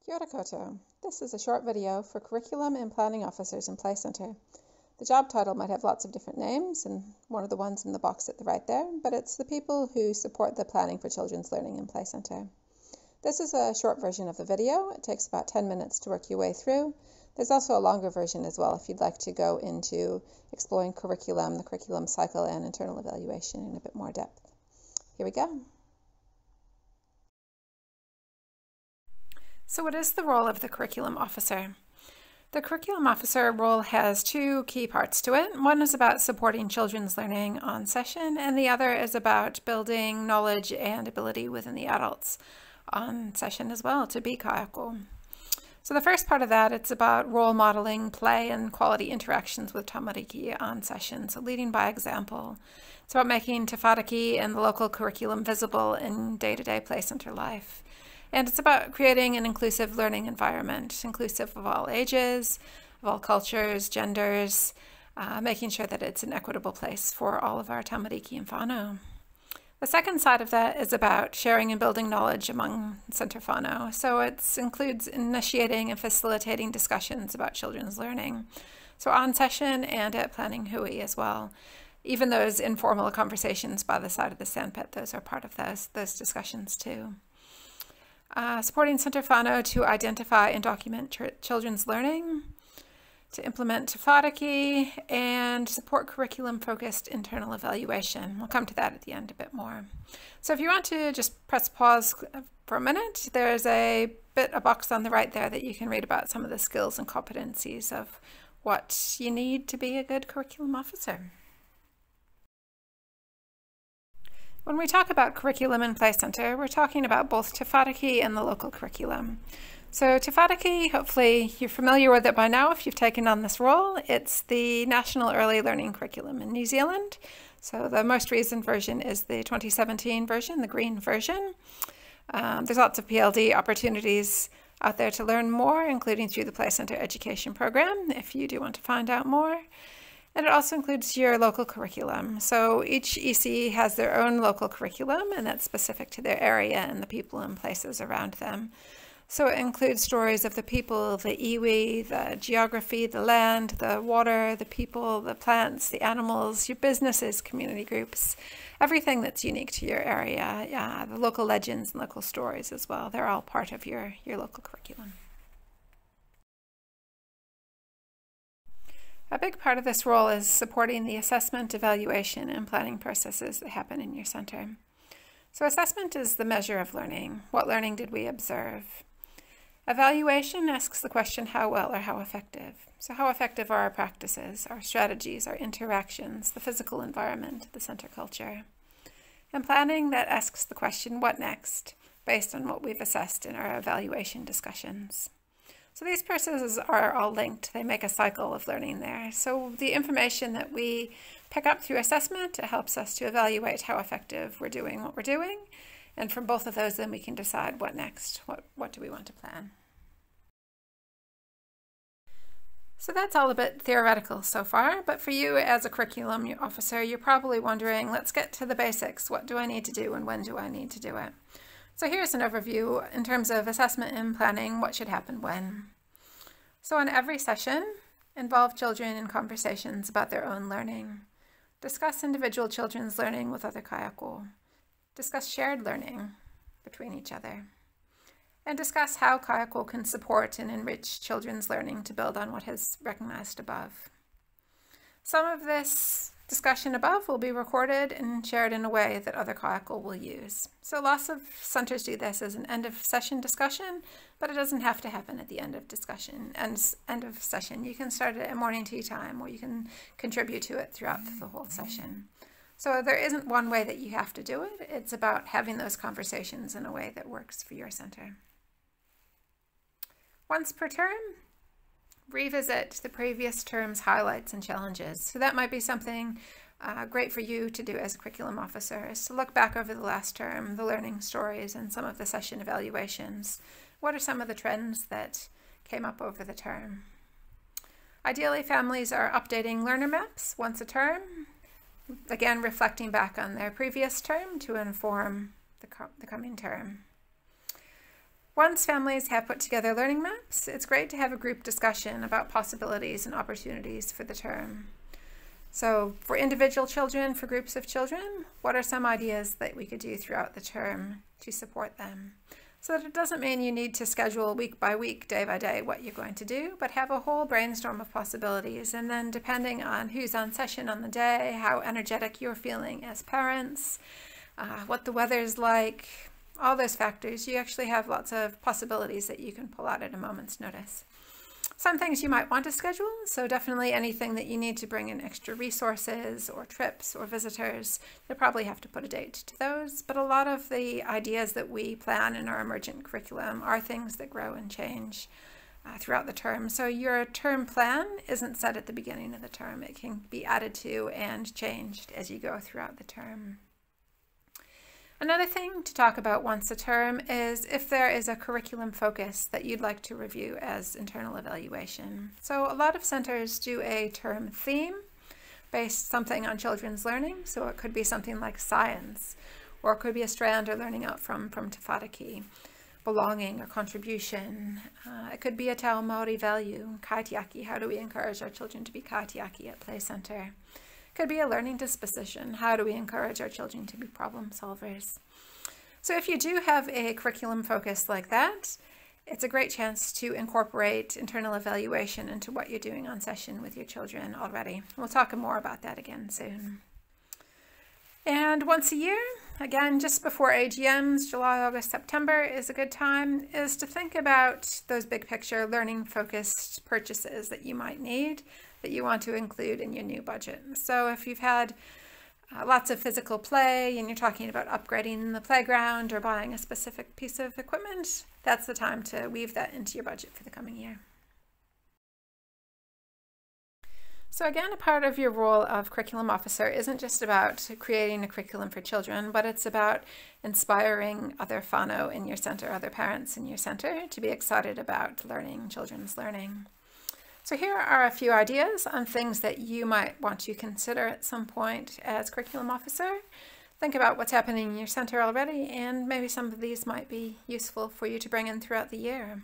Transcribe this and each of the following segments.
Kia ora koutou. This is a short video for curriculum and planning officers in Playcentre. The job title might have lots of different names, and one of the ones in the box at the right there, but it's the people who support the planning for children's learning in Playcentre. This is a short version of the video. It takes about 10 minutes to work your way through. There's also a longer version as well if you'd like to go into exploring curriculum, the curriculum cycle, and internal evaluation in a bit more depth. Here we go. So what is the role of the curriculum officer? The curriculum officer role has two key parts to it. One is about supporting children's learning on session, and the other is about building knowledge and ability within the adults on session as well to be kayako. So the first part of that, it's about role modeling, play, and quality interactions with tamariki on session, so leading by example. It's about making Te Whāriki and the local curriculum visible in day-to-day Playcentre life. And it's about creating an inclusive learning environment, inclusive of all ages, of all cultures, genders, making sure that it's an equitable place for all of our tamariki and whānau. The second side of that is about sharing and building knowledge among centre whānau. So it includes initiating and facilitating discussions about children's learning. So on session and at Planning Hui as well. Even those informal conversations by the side of the sandpit, those are part of those discussions too. Supporting centre whānau to identify and document children's learning, to implement Te Whāriki, and support curriculum-focused internal evaluation. We'll come to that at the end a bit more. So if you want to just press pause for a minute, there's a box on the right there that you can read about some of the skills and competencies of what you need to be a good curriculum officer. When we talk about curriculum in Playcentre, we're talking about both Te Whāriki and the local curriculum. So Te Whāriki, hopefully you're familiar with it by now if you've taken on this role. It's the National Early Learning Curriculum in New Zealand. So the most recent version is the 2017 version, the green version. There's lots of PLD opportunities out there to learn more, including through the Playcentre Education Program, if you do want to find out more. And it also includes your local curriculum. So each EC has their own local curriculum, and that's specific to their area and the people and places around them. So it includes stories of the people, the iwi, the geography, the land, the water, the people, the plants, the animals, your businesses, community groups, everything that's unique to your area. Yeah, the local legends and local stories as well. They're all part of your local curriculum. A big part of this role is supporting the assessment, evaluation, and planning processes that happen in your centre. So assessment is the measure of learning. What learning did we observe? Evaluation asks the question, how well or how effective? So how effective are our practices, our strategies, our interactions, the physical environment, the centre culture? And planning, that asks the question, what next, based on what we've assessed in our evaluation discussions. So these processes are all linked. They make a cycle of learning there. So the information that we pick up through assessment, it helps us to evaluate how effective we're doing what we're doing. And from both of those, then we can decide what next, what do we want to plan. So that's all a bit theoretical so far, but for you as a curriculum officer, you're probably wondering, let's get to the basics. What do I need to do and when do I need to do it? So here's an overview in terms of assessment and planning, what should happen when. So in every session, involve children in conversations about their own learning. Discuss individual children's learning with other kayako. Discuss shared learning between each other. And discuss how kayako can support and enrich children's learning to build on what is recognized above. Some of this discussion above will be recorded and shared in a way that other kayako will use. So lots of centers do this as an end of session discussion, but it doesn't have to happen at the end of discussion and end of session. You can start it at morning tea time, or you can contribute to it throughout the whole session. So there isn't one way that you have to do it. It's about having those conversations in a way that works for your center. Once per term, revisit the previous term's highlights and challenges. So that might be something great for you to do as a curriculum officer, is to look back over the last term, the learning stories, and some of the session evaluations. What are some of the trends that came up over the term? Ideally, families are updating learner maps once a term, again reflecting back on their previous term to inform the coming term. Once families have put together learning maps, it's great to have a group discussion about possibilities and opportunities for the term. So for individual children, for groups of children, what are some ideas that we could do throughout the term to support them? So that it doesn't mean you need to schedule week by week, day by day, what you're going to do, but have a whole brainstorm of possibilities. And then depending on who's on session on the day, how energetic you're feeling as parents, what the weather's like, all those factors, you actually have lots of possibilities that you can pull out at a moment's notice. Some things you might want to schedule, so definitely anything that you need to bring in extra resources or trips or visitors, you'll probably have to put a date to those. But a lot of the ideas that we plan in our emergent curriculum are things that grow and change throughout the term. So your term plan isn't set at the beginning of the term. It can be added to and changed as you go throughout the term. Another thing to talk about once a term is if there is a curriculum focus that you'd like to review as internal evaluation. So a lot of centers do a term theme based something on children's learning. So it could be something like science, or it could be a strand or learning outcome from Te Whānaki, belonging or contribution. It could be a Te Ao Māori value, kaitiaki. How do we encourage our children to be kaitiaki at Play Centre? Could be a learning disposition. How do we encourage our children to be problem solvers? So if you do have a curriculum focus like that, it's a great chance to incorporate internal evaluation into what you're doing on session with your children already. We'll talk more about that again soon. And once a year, again, just before AGMs, July, August, September is a good time, is to think about those big picture learning focused purchases that you might need, that you want to include in your new budget. So if you've had lots of physical play and you're talking about upgrading the playground or buying a specific piece of equipment, that's the time to weave that into your budget for the coming year. So again, a part of your role of curriculum officer isn't just about creating a curriculum for children, but it's about inspiring other whānau in your centre, other parents in your centre, to be excited about learning, children's learning. So here are a few ideas on things that you might want to consider at some point as curriculum officer. Think about what's happening in your centre already, and maybe some of these might be useful for you to bring in throughout the year.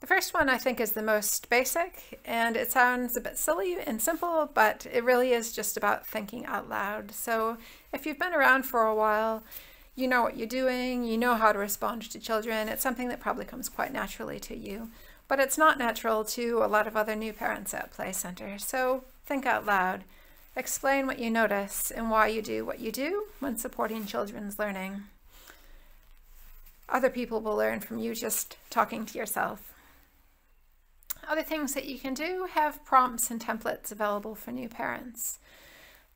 The first one I think is the most basic, and it sounds a bit silly and simple, but it really is just about thinking out loud. So if you've been around for a while, you know what you're doing, you know how to respond to children. It's something that probably comes quite naturally to you. But it's not natural to a lot of other new parents at Play Centre. So think out loud. Explain what you notice and why you do what you do when supporting children's learning. Other people will learn from you just talking to yourself. Other things that you can do, have prompts and templates available for new parents.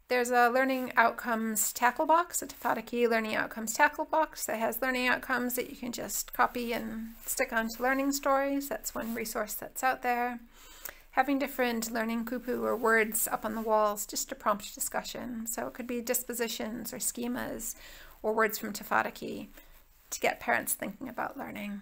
There's a learning outcomes tackle box, a Te Whānaki learning outcomes tackle box that has learning outcomes that you can just copy and stick onto learning stories. That's one resource that's out there. Having different learning kupu or words up on the walls just to prompt discussion. So it could be dispositions or schemas or words from Te Whānaki to get parents thinking about learning.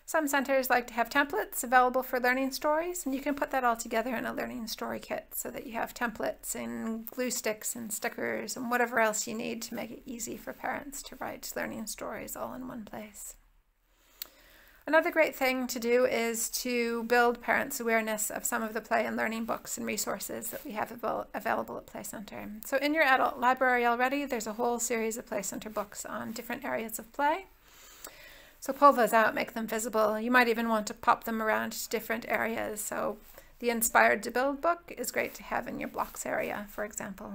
Some centers like to have templates available for learning stories, and you can put that all together in a learning story kit so that you have templates and glue sticks and stickers and whatever else you need to make it easy for parents to write learning stories all in one place. Another great thing to do is to build parents' awareness of some of the play and learning books and resources that we have available at Play Centre. So in your adult library already, there's a whole series of Play Centre books on different areas of play. So pull those out, make them visible. You might even want to pop them around to different areas. So the Inspired to Build book is great to have in your blocks area, for example.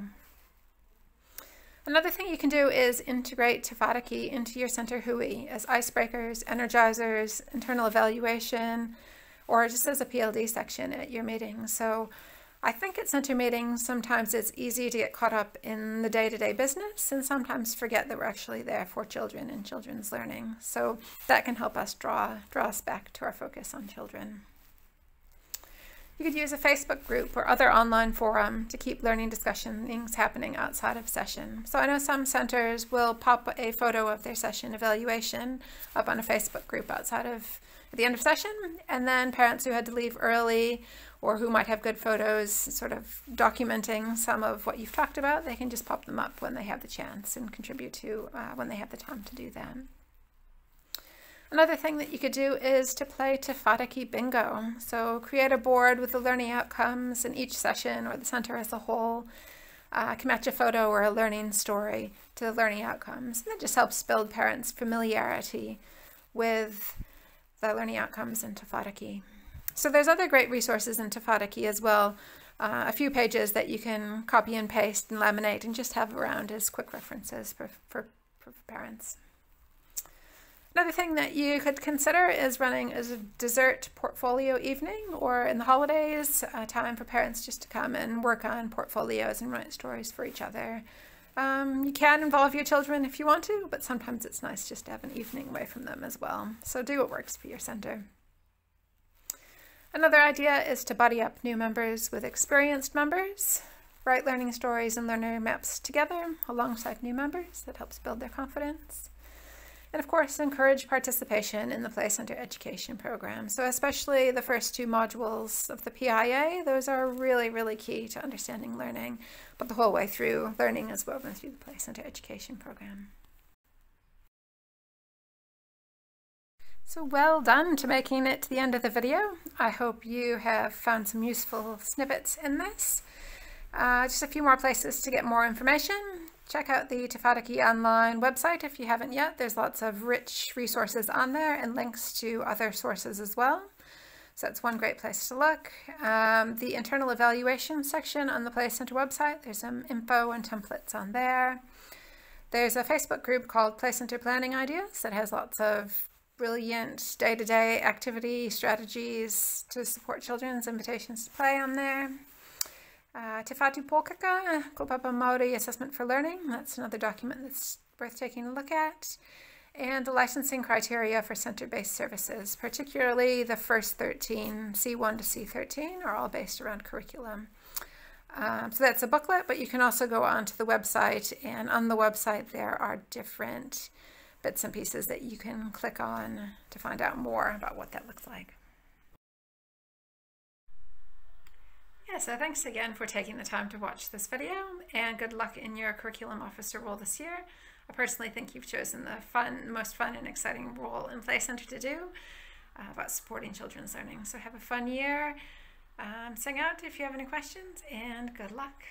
Another thing you can do is integrate Te Whānaki into your centre hui as icebreakers, energizers, internal evaluation, or just as a PLD section at your meetings. So I think at centre meetings, sometimes it's easy to get caught up in the day-to-day business and sometimes forget that we're actually there for children and children's learning. So that can help us draw us back to our focus on children. You could use a Facebook group or other online forum to keep learning discussions happening outside of session. So I know some centers will pop a photo of their session evaluation up on a Facebook group at the end of session, and then parents who had to leave early or who might have good photos sort of documenting some of what you've talked about, they can just pop them up when they have the chance and contribute to when they have the time to do that. Another thing that you could do is to play Tafadaki bingo. So create a board with the learning outcomes in each session or the center as a whole. Can match a photo or a learning story to the learning outcomes. And that just helps build parents' familiarity with the learning outcomes in Tafadaki. So there's other great resources in Tafadaki as well. A few pages that you can copy and paste and laminate and just have around as quick references for parents. Another thing that you could consider is running a dessert portfolio evening, or in the holidays, a time for parents just to come and work on portfolios and write stories for each other. You can involve your children if you want to, but sometimes it's nice just to have an evening away from them as well. So do what works for your center. Another idea is to buddy up new members with experienced members. Write learning stories and learner maps together alongside new members. That helps build their confidence. And of course, encourage participation in the Playcenter education program. So especially the first 2 modules of the PIA, those are really, really key to understanding learning, but the whole way through, learning is woven through the Playcenter education program. So well done to making it to the end of the video. I hope you have found some useful snippets in this. Just a few more places to get more information. Check out the Tafadaki online website if you haven't yet. There's lots of rich resources on there and links to other sources as well. So that's one great place to look. The internal evaluation section on the Playcenter website, there's some info and templates on there. There's a Facebook group called Playcenter Planning Ideas that has lots of brilliant day-to-day activity strategies to support children's invitations to play on there. Te Whatu Pōkaka, Kaupapa Māori Assessment for Learning. That's another document that's worth taking a look at. And the licensing criteria for center-based services, particularly the first 13, C1 to C13, are all based around curriculum. So that's a booklet, but you can also go onto the website, and on the website there are different bits and pieces that you can click on to find out more about what that looks like. Yeah, so thanks again for taking the time to watch this video, and good luck in your curriculum officer role this year. I personally think you've chosen the most fun and exciting role in Playcenter to do about supporting children's learning. So have a fun year. Sing out if you have any questions, and good luck.